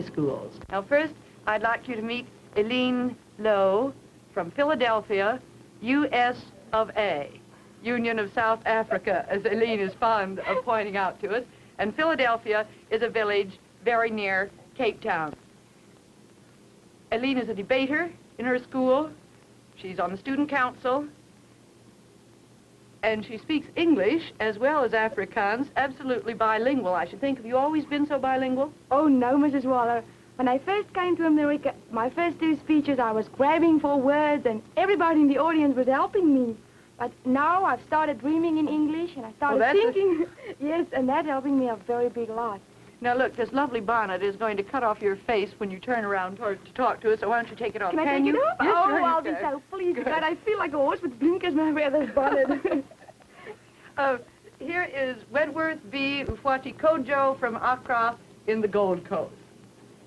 schools. Now first, I'd like you to meet Eileen Lowe from Philadelphia, U.S. of A. Union of South Africa, as Eileen is fond of pointing out to us. And Philadelphia is a village very near Cape Town. Eileen is a debater in her school. She's on the student council. And she speaks English as well as Afrikaans, absolutely bilingual, I should think. Have you always been so bilingual? Oh, no, Mrs. Waller. When I first came to America, my first 2 speeches, I was grabbing for words, and everybody in the audience was helping me. But now I've started dreaming in English, and I started thinking. Yes, and that's helping me a very big lot. Now, look, this lovely bonnet is going to cut off your face when you turn around to talk to us, so why don't you take it off? Can I take it off? Yes, oh, sure, I'll be so pleased with that. I feel like a horse with blinkers when I wear this bonnet. Here is Wedworth B. Ufwati Kojo from Accra in the Gold Coast.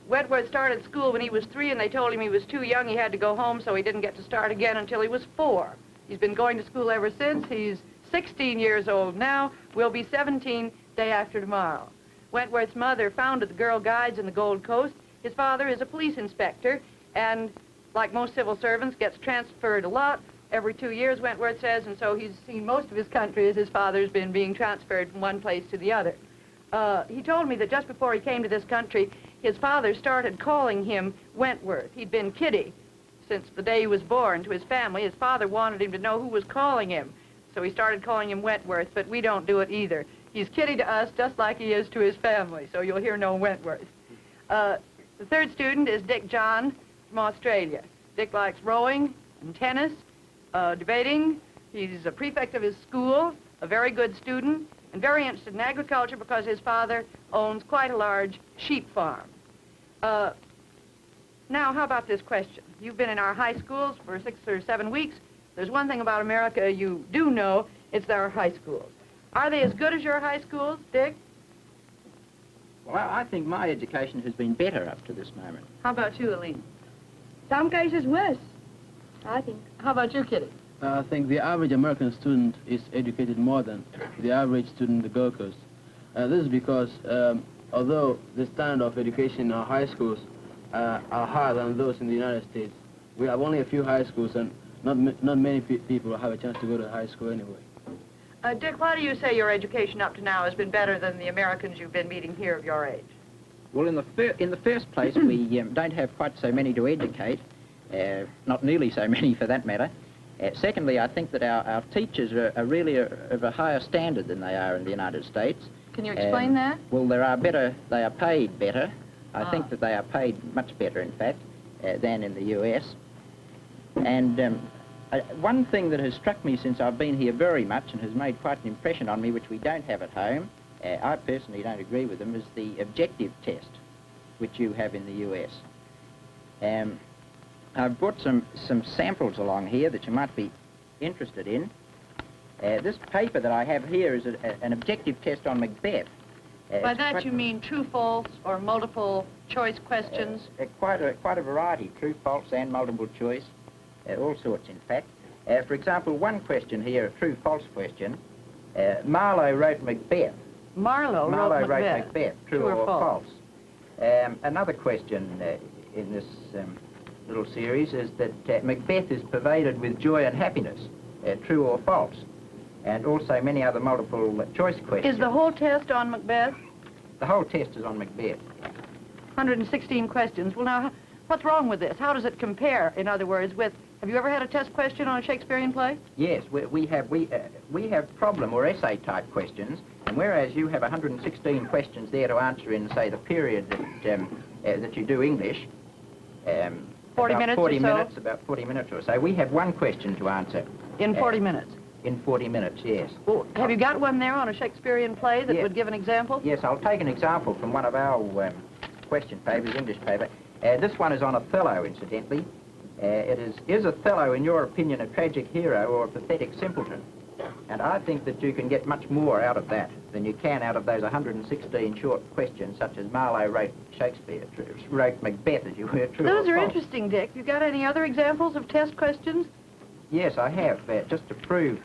Wedworth started school when he was 3, and they told him he was too young. He had to go home, so he didn't get to start again until he was 4. He's been going to school ever since. He's 16 years old now, will be 17 day after tomorrow. Wentworth's mother founded the Girl Guides in the Gold Coast. His father is a police inspector, and like most civil servants, gets transferred a lot. Every 2 years, Wentworth says, and so he's seen most of his country as his father's been being transferred from one place to the other. He told me that just before he came to this country, his father started calling him Wentworth. He'd been Kitty since the day he was born to his family. His father wanted him to know who was calling him, so he started calling him Wentworth, but we don't do it either. He's Kitty to us just like he is to his family, so you'll hear no Wentworth. The 3rd student is Dick John from Australia. Dick likes rowing and tennis, debating. He's a prefect of his school, a very good student, and very interested in agriculture because his father owns quite a large sheep farm. Now, how about this question? You've been in our high schools for 6 or 7 weeks. There's one thing about America you do know, it's our high schools. Are they as good as your high schools, Dick? Well, I think my education has been better up to this moment. How about you, Eileen? Some cases worse, I think. How about you, Kitty? I think the average American student is educated more than the average student in the Gold Coast. This is because although the standard of education in our high schools are higher than those in the United States, we have only a few high schools, and not many people have a chance to go to high school anyway. Dick, why do you say your education up to now has been better than the Americans you've been meeting here of your age? Well, in the first place, we don't have quite so many to educate, not nearly so many for that matter. Secondly, I think that our teachers are really of a higher standard than they are in the United States. Can you explain that? Well, they are paid better. I think that they are paid much better, in fact, than in the U.S. And one thing that has struck me since I've been here very much and has made quite an impression on me, which we don't have at home, I personally don't agree with them, is the objective test, which you have in the U.S. I've brought some samples along here that you might be interested in. This paper that I have here is an objective test on Macbeth. By that you mean true, false, or multiple choice questions? Quite a variety, true, false, and multiple choice, all sorts, in fact. For example, one question here, a true, false question. Marlowe wrote Macbeth. Marlowe wrote Macbeth. True or false? Another question in this little series is that Macbeth is pervaded with joy and happiness. True or false? And also many other multiple choice questions. Is the whole test on Macbeth? The whole test is on Macbeth. 116 questions. Well, now, what's wrong with this? How does it compare, in other words, with... Have you ever had a test question on a Shakespearean play? Yes, we have problem or essay type questions, and whereas you have 116 questions there to answer in, say, the period that you do English, 40 minutes or so? About 40 minutes or so, we have one question to answer. In 40 minutes? In 40 minutes, yes. Well, have you got one there on a Shakespearean play that would give an example? Yes, I'll take an example from one of our question papers, English paper. This one is on Othello, incidentally. It is Othello, in your opinion, a tragic hero or a pathetic simpleton? And I think that you can get much more out of that than you can out of those 116 short questions, such as Marlowe wrote Shakespeare, wrote Macbeth, as you were, true Those or are false. interesting, Dick. You got any other examples of test questions? Yes, I have, just to prove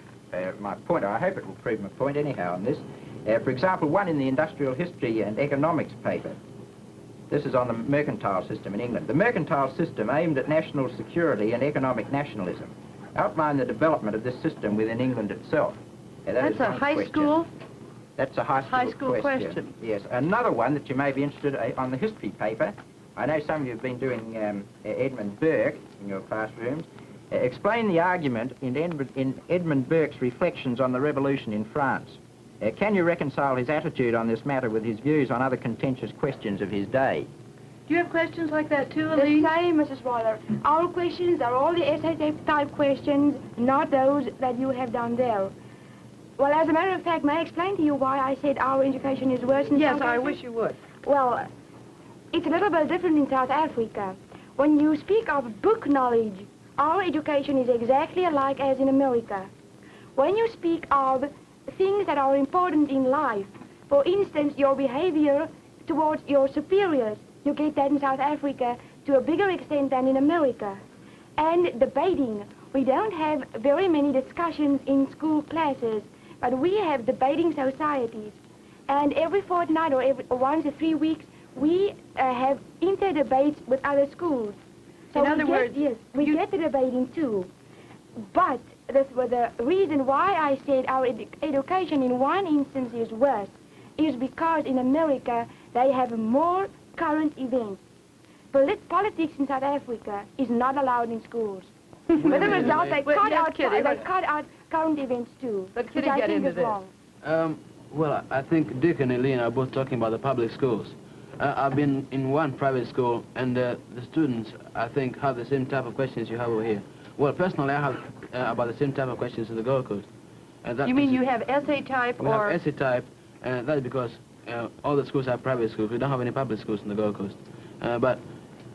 my point. I hope it will prove my point anyhow on this. For example, one in the Industrial History and Economics paper. This is on the mercantile system in England. The mercantile system aimed at national security and economic nationalism. Outline the development of this system within England itself. That's a high school? That's a high school question. Yes. Another one that you may be interested in on the history paper. I know some of you have been doing Edmund Burke in your classrooms. Explain the argument in Edmund Burke's reflections on the revolution in France. Can you reconcile his attitude on this matter with his views on other contentious questions of his day? Do you have questions like that too, The Elise? same, Mrs. Waller. Our questions are all the essay-type questions, not those that you have done there. Well, as a matter of fact, may I explain to you why I said our education is worse in Yes, South I Africa? wish you would. Well, it's a little bit different in South Africa. When you speak of book knowledge, our education is exactly alike as in America. When you speak of things that are important in life, for instance, your behavior towards your superiors, you get that in South Africa to a bigger extent than in America. And debating, we don't have very many discussions in school classes, but we have debating societies. And every fortnight or once in 3 weeks, we have inter-debates with other schools. So In other words, yes, we get the debating too. But this was the reason why I said our education in one instance is worse, is because in America they have more current events. Politics in South Africa is not allowed in schools. With the result, they cut out current events too. Let Kitty which I get think into is this. wrong. Well, I think Dick and Eileen are both talking about the public schools. I've been in one private school, and the students, I think, have the same type of questions you have over here. Well, personally, I have about the same type of questions in the Gold Coast. You mean you have essay type We or... have essay type, and that's because all the schools are private schools. We don't have any public schools in the Gold Coast. But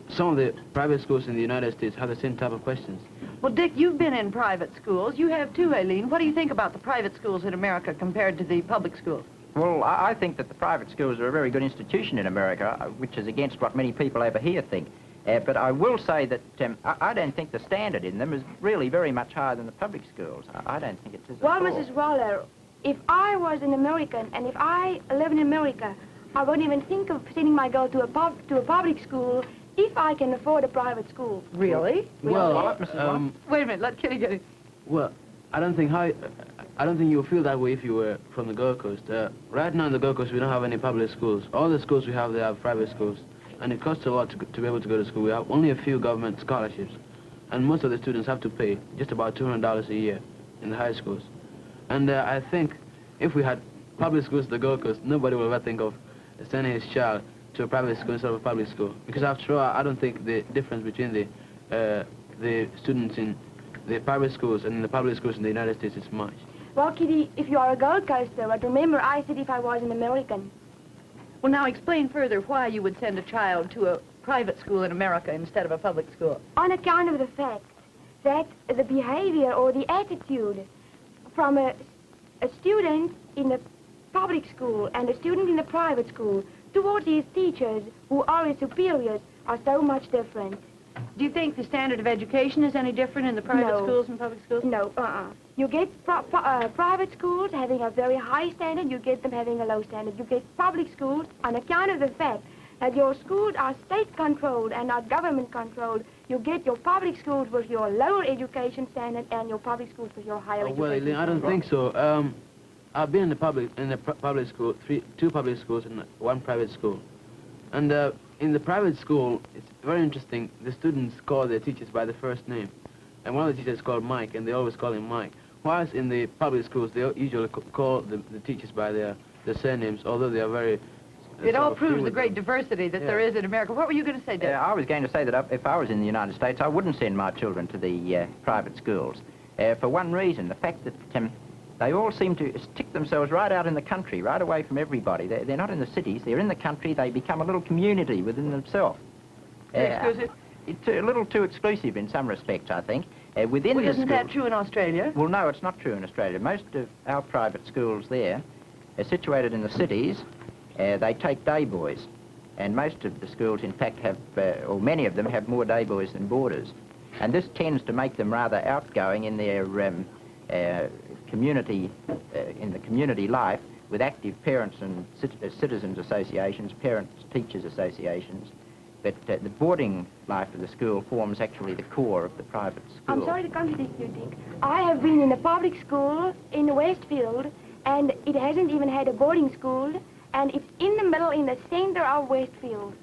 some of the private schools in the United States have the same type of questions. Well, Dick, you've been in private schools. You have too, Aileen. What do you think about the private schools in America compared to the public schools? Well, I think that the private schools are a very good institution in America, which is against what many people over here think. But I will say that I don't think the standard in them is really very much higher than the public schools. I don't think it is at Well, all. Mrs. Waller, if I was an American and if I live in America, I wouldn't even think of sending my girl to a public school if I can afford a private school. Really? Well, Wait a minute, let Kitty get it. well, I don't think you'll feel that way if you were from the Gold Coast. Right now in the Gold Coast, we don't have any public schools. All the schools we have, they are private schools. And it costs a lot to be able to go to school. We have only a few government scholarships. And most of the students have to pay just about $200 a year in the high schools. And I think if we had public schools in the Gold Coast, nobody will ever think of sending his child to a private school instead of a public school. Because after all, I don't think the difference between the students in the private schools and in the public schools in the United States is much. Well, Kitty, if you are a Gold Coaster, but remember I said if I was an American. Well, now explain further why you would send a child to a private school in America instead of a public school. On account of the fact that the behavior or the attitude from a student in the public school and a student in the private school towards his teachers who are his superiors are so much different. Do you think the standard of education is any different in the private No. schools and public schools? No, You get private schools having a very high standard, you get them having a low standard. You get public schools on account of the fact that your schools are state-controlled and not government-controlled. You get your public schools with your lower education standard and your public schools with your higher education Well, Eileen, I don't think so. I've been in the public school, two public schools and one private school. And in the private school, it's very interesting. The students call their teachers by the first name. And one of the teachers is called Mike, and they always call him Mike. Whilst in the public schools, they usually call the teachers by their surnames, although they are very... It all proves the great diversity that there is in America. What were you going to say, Dick? I was going to say that if I was in the United States, I wouldn't send my children to the private schools. For one reason, the fact that they all seem to stick themselves right out in the country, right away from everybody. They're not in the cities, they're in the country, they become a little community within themselves. Exclusive? It's a little too exclusive in some respects, I think. Within Well, the isn't that schools- true in Australia? Well, no, it's not true in Australia. Most of our private schools there are situated in the cities. They take day boys. And most of the schools, in fact, have, or many of them, have more day boys than boarders. And this tends to make them rather outgoing in their community life, with active parents and citizens associations, parents-teachers associations, but the boarding life of the school forms actually the core of the private school. I'm sorry to contradict you, Dick. I have been in a public school in Westfield, and it hasn't even had a boarding school, and it's in the middle, in the center of Westfield.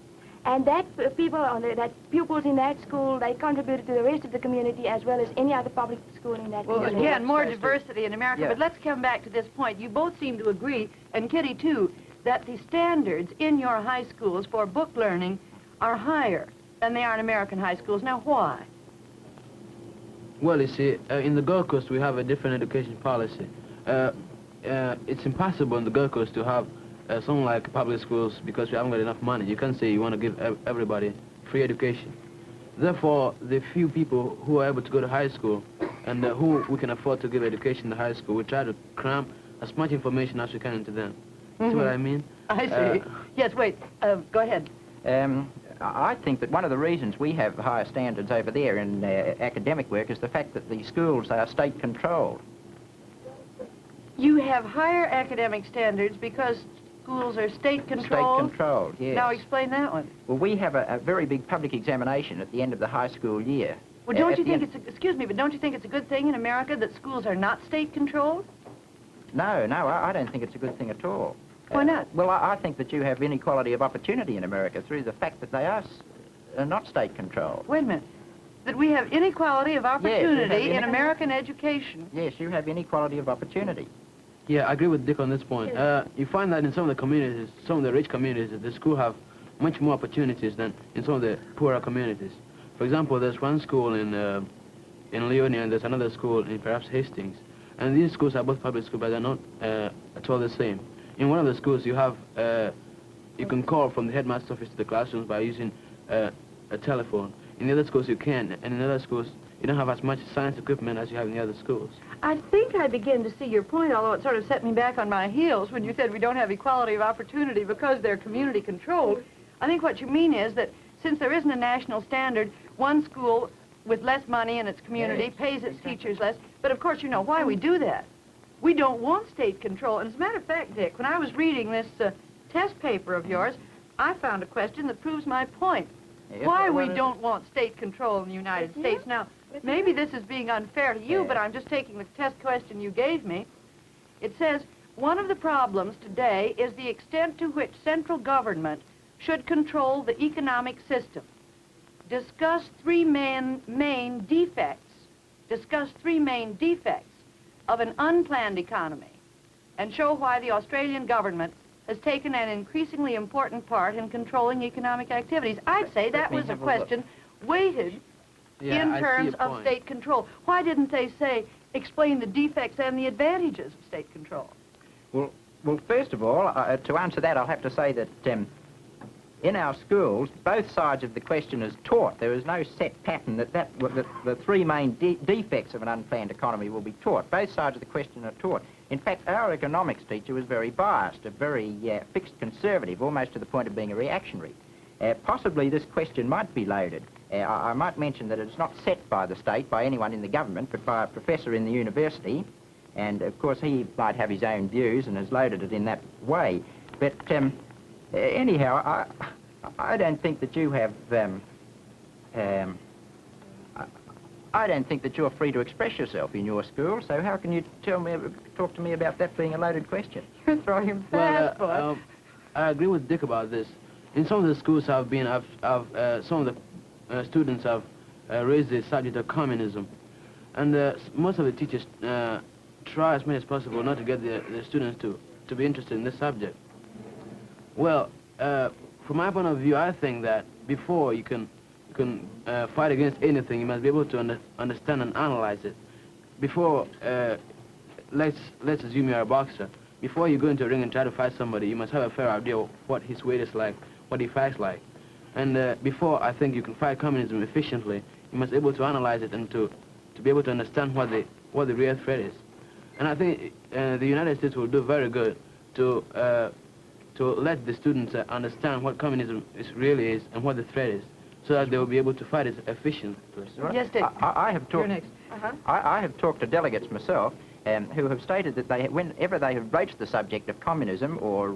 And that pupils in that school, they contributed to the rest of the community as well as any other public school in that Well, community. again, more diversity in America, Yeah. but let's come back to this point. You both seem to agree, and Kitty too, that the standards in your high schools for book learning are higher than they are in American high schools. Now, why? Well, you see, in the Gold Coast, we have a different education policy. It's impossible in the Gold Coast to have something like public schools because we haven't got enough money. You can't say you want to give everybody free education. Therefore, the few people who are able to go to high school and who we can afford to give education in the high school, we try to cram as much information as we can into them. See what I mean? I see. Yes, wait, go ahead. I think that one of the reasons we have higher standards over there in academic work is the fact that the schools are state-controlled. You have higher academic standards because schools are state-controlled? State-controlled, yes. Now explain that one. Well, we have a very big public examination at the end of the high school year. Well, don't you think excuse me, but don't you think it's a good thing in America that schools are not state-controlled? No, I don't think it's a good thing at all. Why not? Well, I think that you have inequality of opportunity in America through the fact that they are not state-controlled. Wait a minute. That we have inequality of opportunity in inequality. American education. Yes, you have inequality of opportunity. Yeah, I agree with Dick on this point. You find that in some of the communities, some of the rich communities, the school have much more opportunities than in some of the poorer communities. For example, there's one school in Leonia and there's another school in perhaps Hastings. And these schools are both public schools, but they're not at all the same. In one of the schools, you have, you can call from the headmaster's office to the classrooms by using a telephone. In the other schools, you can, and in other schools, you don't have as much science equipment as you have in the other schools. I think I begin to see your point, although it sort of set me back on my heels when you said we don't have equality of opportunity because they're community controlled. I think what you mean is that since there isn't a national standard, one school with less money in its community pays its teachers less. But of course, you know why we do that. We don't want state control. And as a matter of fact, Dick, when I was reading this test paper of yours, I found a question that proves my point. Yes, Why what we is don't want state control in the United States. Now, maybe this is being unfair to you, but I'm just taking the test question you gave me. It says, one of the problems today is the extent to which central government should control the economic system. Discuss three main defects. Discuss three main defects of an unplanned economy and show why the Australian government has taken an increasingly important part in controlling economic activities. I'd say that was a question weighted in terms of state control. Why didn't they say, explain the defects and the advantages of state control? Well, first of all, to answer that, I'll have to say that in our schools, both sides of the question is taught. There is no set pattern that the three main defects of an unplanned economy will be taught. Both sides of the question are taught. In fact, our economics teacher was very biased, a very fixed conservative, almost to the point of being a reactionary. Possibly this question might be loaded. I might mention that it's not set by the state, by anyone in the government, but by a professor in the university. And, of course, he might have his own views and has loaded it in that way. But anyhow, I don't think that you have... I don't think that you're free to express yourself in your school, so how can you talk to me about that being a loaded question? You're throwing fast, I agree with Dick about this. In some of the schools some of the students have raised the subject of communism. And most of the teachers try as much as possible not to get the students to be interested in this subject. Well, from my point of view, I think that before you can fight against anything, you must be able to understand and analyze it. Before, let's assume you're a boxer. Before you go into a ring and try to fight somebody, you must have a fair idea of what his weight is like, what he fights like. And before I think you can fight communism efficiently, you must be able to analyze it and to be able to understand what the real threat is. And I think the United States will do very good to let the students understand what communism really is and what the threat is, so that they will be able to fight it efficiently. Yes, Dick. I have talked. You're next. I have talked to delegates myself, who have stated that whenever they have broached the subject of communism or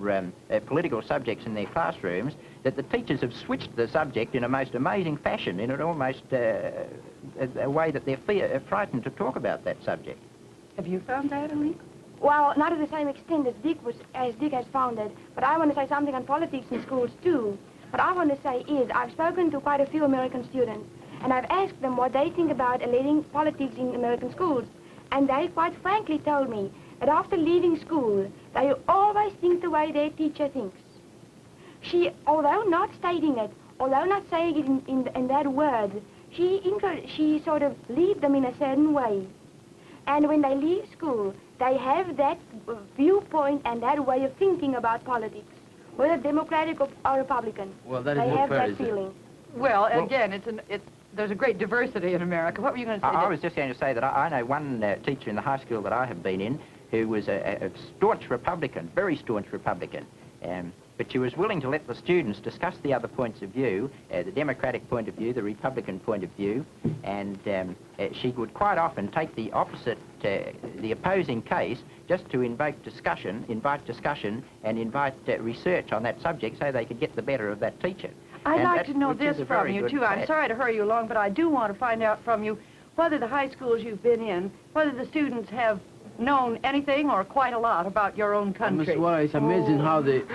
political subjects in their classrooms, that the teachers have switched the subject in a most amazing fashion, in an almost a way that they're frightened to talk about that subject. Have you found that, Aline? Well, not to the same extent as Dick has found it, but I want to say something on politics in schools too. What I want to say is I've spoken to quite a few American students, and I've asked them what they think about letting politics in American schools. And they quite frankly told me that after leaving school, they always think the way their teacher thinks. She, although not stating it, although not saying it in that word, she sort of leads them in a certain way. And when they leave school, they have that viewpoint and that way of thinking about politics, whether Democratic or Republican. Well, that is they not have fair, that is it? feeling. Well, again, there's a great diversity in America. What were you going to say? I was just going to say that I know one teacher in the high school that I have been in who was a staunch Republican, very staunch Republican. But she was willing to let the students discuss the other points of view, the Democratic point of view, the Republican point of view, and she would quite often take the opposite, the opposing case, just to invite discussion, and invite research on that subject so they could get the better of that teacher. I'd And like that- to know which is this a from very you, good too. I'm fact. sorry to hurry you along, but I do want to find out from you whether the high schools you've been in, whether the students have known anything or quite a lot about your own country. Miss Waller, it's amazing how the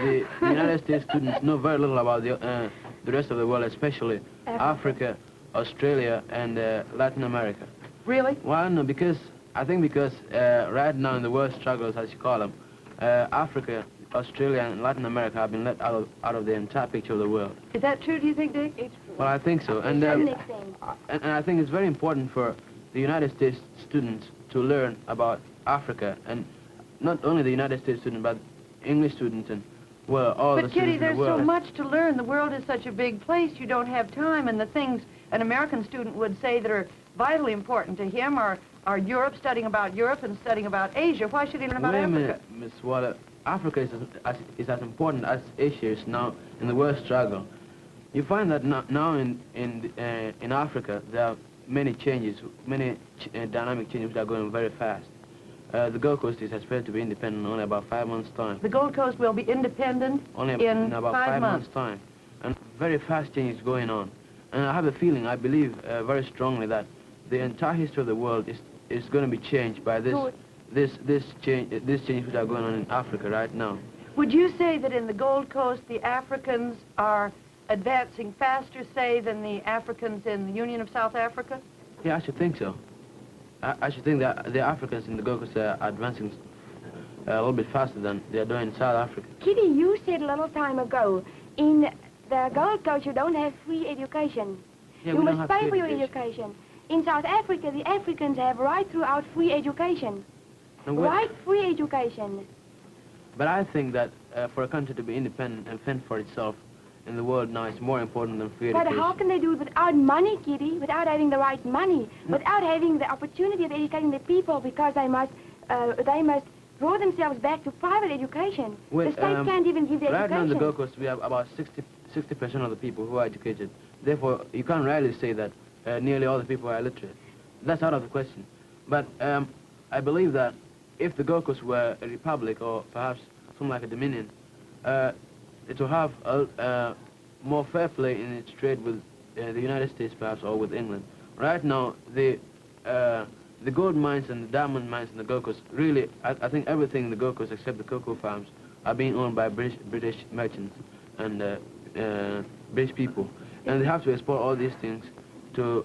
United States students know very little about the rest of the world, especially Africa, Australia, and Latin America. Really? Well, no, because right now in the world struggles, as you call them, Africa, Australia, and Latin America have been let out of the entire picture of the world. Is that true, do you think, Dick? It's true. Well, I think so, and To some extent. and I think it's very important for the United States students to learn about Africa, and not only the United States students, but English students and, well, all the But, students Kitty, in the there's world. so much to learn. The world is such a big place, you don't have time, and the things an American student would say that are vitally important to him are Europe, studying about Europe and studying about Asia. Why should he learn about Wait a Africa? minute, Miss Waller. Africa is as important as Asia is now in the world struggle. You find that now in Africa there are many changes, dynamic changes that are going very fast. The Gold Coast is expected to be independent in only about 5 months' time. The Gold Coast will be independent Only in about 5 months' time. And very fast changes going on. And I have a feeling, I believe very strongly that the entire history of the world is going to be changed by this change which are going on in Africa right now. Would you say that in the Gold Coast the Africans are advancing faster, say, than the Africans in the Union of South Africa? Yeah, I should think so. I should think that the Africans in the Gold Coast are advancing a little bit faster than they are doing in South Africa. Kitty, you said a little time ago, in the Gold Coast you don't have free education. Yeah, You we don't must have pay free for your education. In South Africa, the Africans have right throughout free education. And Right free education. But I think that for a country to be independent and fend for itself in the world now is more important than free But education. how can they do it without money, Kitty? Without having the right money? Without having the opportunity of educating the people, because they must draw themselves back to private education. Well, the state can't even give the right now in the education. Gold Coast we have about 60% of the people who are educated. Therefore, you can't really say that nearly all the people are illiterate. That's out of the question. But I believe that if the Gold Coast were a republic or perhaps something like a dominion, it will have a more fair play in its trade with the United States perhaps or with England. Right now, the gold mines and the diamond mines in the Gold Coast, really, I think everything in the Gold Coast except the cocoa farms are being owned by British merchants and British people. And they have to export all these things to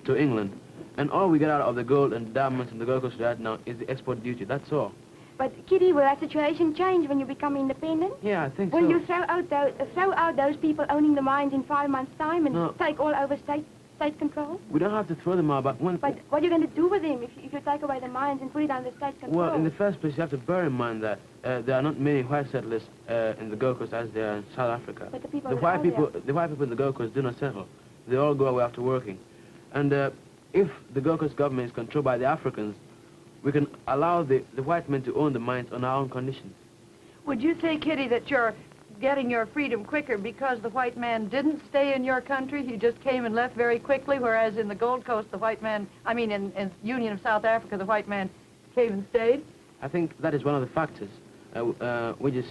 England. And all we get out of the gold and diamonds in the Gold Coast right now is the export duty, that's all. But, Kitty, will that situation change when you become independent? Yeah, I think Will so. you throw out those people owning the mines in 5 months' time and No. take all over state control? We don't have to throw them out, but But what are you going to do with them if you take away the mines and put it under state control? well, in the first place, you have to bear in mind that there are not many white settlers in the Gold Coast as there are in South Africa. But the people The that white are people, there. the white people in the Gold Coast do not settle. They all go away after working. And if the Gold Coast government is controlled by the Africans, we can allow the white men to own the mines on our own conditions. Would you say, Kitty, that you're getting your freedom quicker because the white man didn't stay in your country? He just came and left very quickly, whereas in the Gold Coast, the white man, in Union of South Africa, the white man came and stayed? I think that is one of the factors, which is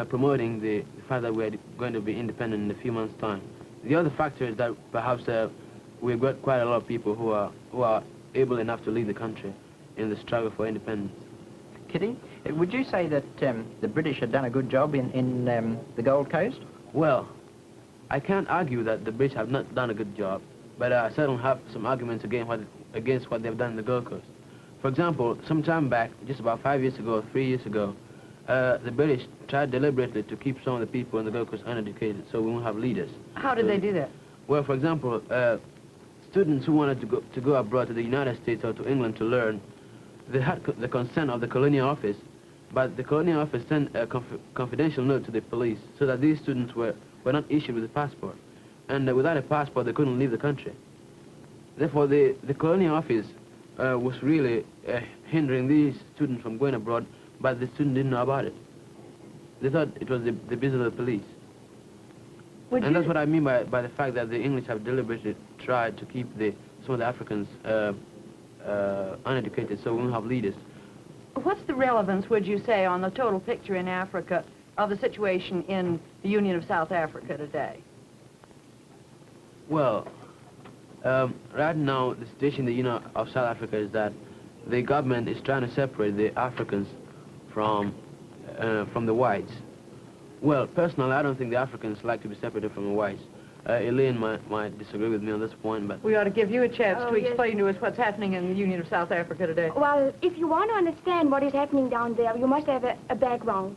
promoting the fact that we are going to be independent in a few months' time. The other factor is that perhaps we've got quite a lot of people who are able enough to lead the country in the struggle for independence. Kitty, would you say that the British have done a good job in the Gold Coast? Well, I can't argue that the British have not done a good job, but I certainly have some arguments against what they've done in the Gold Coast. For example, some time back, just about 5 years ago, 3 years ago, the British tried deliberately to keep some of the people in the Gold Coast uneducated, so we won't have leaders. How did they do that? Well, for example, students who wanted to go abroad to the United States or to England to learn, they had the consent of the colonial office, but the colonial office sent a confidential note to the police so that these students were not issued with a passport. And without a passport, they couldn't leave the country. Therefore, the colonial office was really hindering these students from going abroad, but the students didn't know about it. They thought it was the business of the police. And that's what I mean by the fact that the English have deliberately tried to keep some of the Africans uneducated, so we won't have leaders. What's the relevance, would you say, on the total picture in Africa of the situation in the Union of South Africa today? Well, right now, the situation in the Union of South Africa is that the government is trying to separate the Africans from the whites. Well, personally, I don't think the Africans like to be separated from the whites. Elaine might disagree with me on this point, but... We ought to give you a chance to explain to us what's happening in the Union of South Africa today. Well, if you want to understand what is happening down there, you must have a background.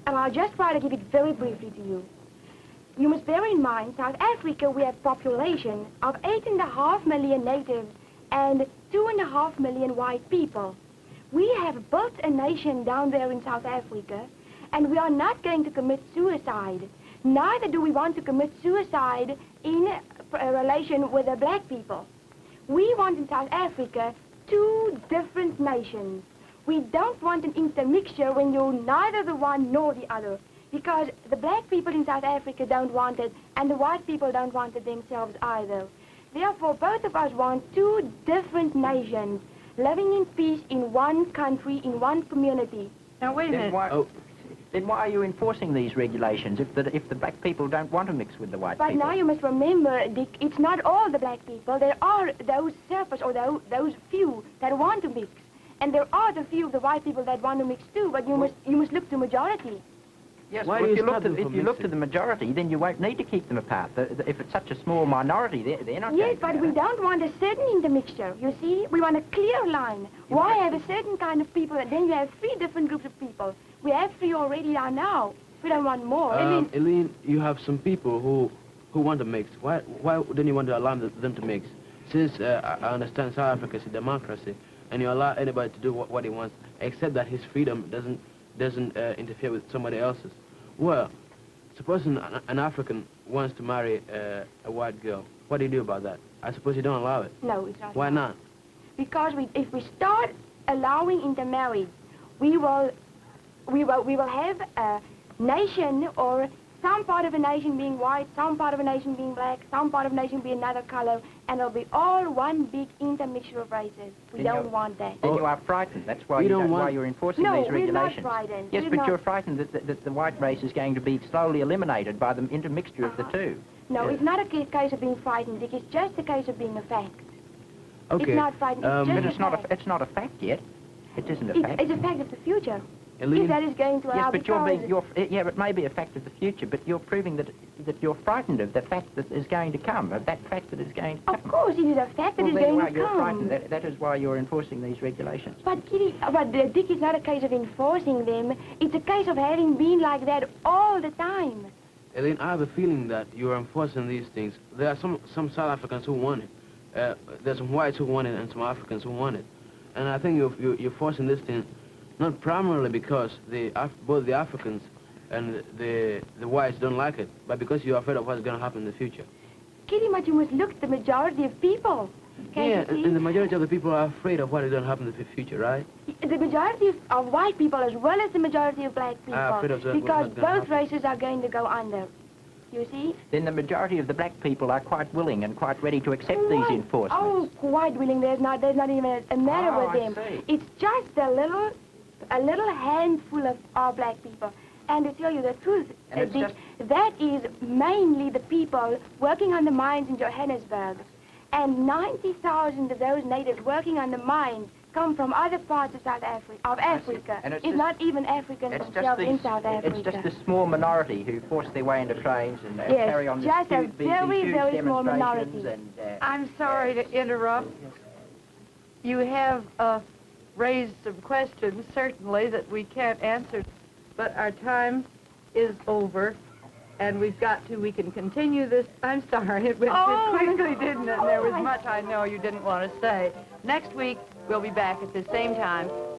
And I'll just try to give it very briefly to you. You must bear in mind, South Africa, we have a population of 8.5 million natives and 2.5 million white people. We have built a nation down there in South Africa, and we are not going to commit suicide. Neither do we want to commit suicide in a relation with the black people. We want in South Africa 2 different nations. We don't want an intermixture when you're neither the one nor the other, because the black people in South Africa don't want it, and the white people don't want it themselves either. Therefore, both of us want 2 different nations, living in peace in one country, in one community. Now, wait a minute. Then why are you enforcing these regulations if the black people don't want to mix with the white people? But now you must remember, Dick, it's not all the black people. There are those surface or those few that want to mix. And there are the few of the white people that want to mix too, but you must look to majority. Yes, well, if you look to the majority, then you won't need to keep them apart. If it's such a small minority, they're not Yes, but we don't want a certain intermixture, you see? We want a clear line. Why have a certain kind of people, and then you have 3 different groups of people? We have 3 already now. We don't want more. Eileen, you have some people who want to mix. Why don't you want to allow them to mix? Since I understand South Africa is a democracy, and you allow anybody to do what he wants, except that his freedom doesn't interfere with somebody else's. Well, suppose an African wants to marry a white girl. What do you do about that? I suppose you don't allow it. No, it's not. Why not? Because if we start allowing intermarriage, we will have a nation, or some part of a nation being white, some part of a nation being black, some part of a nation being another color, and it'll be all one big intermixture of races. We don't want that. Then you are frightened. That's why you're enforcing these regulations. No, we're not frightened. Yes, but you're frightened that the white race is going to be slowly eliminated by the intermixture of the 2. No, it's not a case of being frightened, Dick. It's just a case of being a fact. Okay. It's not frightened. But it's not a fact yet. It isn't a fact. It's a fact of the future. Elaine? If that is going to allow... Yes, but it may be a fact of the future, but you're proving that you're frightened of the fact that is going to come, of that fact that is going to come. Of course, it is a fact that is going to You're come. frightened. That is why you're enforcing these regulations. But, Kitty, Dick, it's not a case of enforcing them. It's a case of having been like that all the time. Elaine, I have a feeling that you are enforcing these things. There are some South Africans who want it. There's some whites who want it and some Africans who want it. And I think you're forcing this thing not primarily because both the Africans and the whites don't like it, but because you're afraid of what's going to happen in the future. Kitty, but you must look at the majority of people. Can't you see? And the majority of the people are afraid of what is going to happen in the future, right? The majority of white people as well as the majority of black people. Afraid of because what's gonna both happen. races are going to go under. you see. Then the majority of the black people are quite willing and quite ready to accept these Quite- enforcements. Oh, quite willing. There's not even a matter Oh, with I them. see. It's just a little handful of our black people. And to tell you the truth, And it's just- that is mainly the people working on the mines in Johannesburg. And 90,000 of those natives working on the mines come from other parts of South Africa. And it's It's just- not even Africans It's just, themselves in these, South Africa. it's just this small minority who force their way into trains and Yes, carry on this just a huge, these very, huge very small demonstrations minority. and, I'm sorry to interrupt. You have raised some questions, certainly, that we can't answer, but our time is over, and we can continue this. I'm sorry, it went Oh, quickly, didn't it? And there was oh, much I know you didn't want to say. Next week, we'll be back at the same time.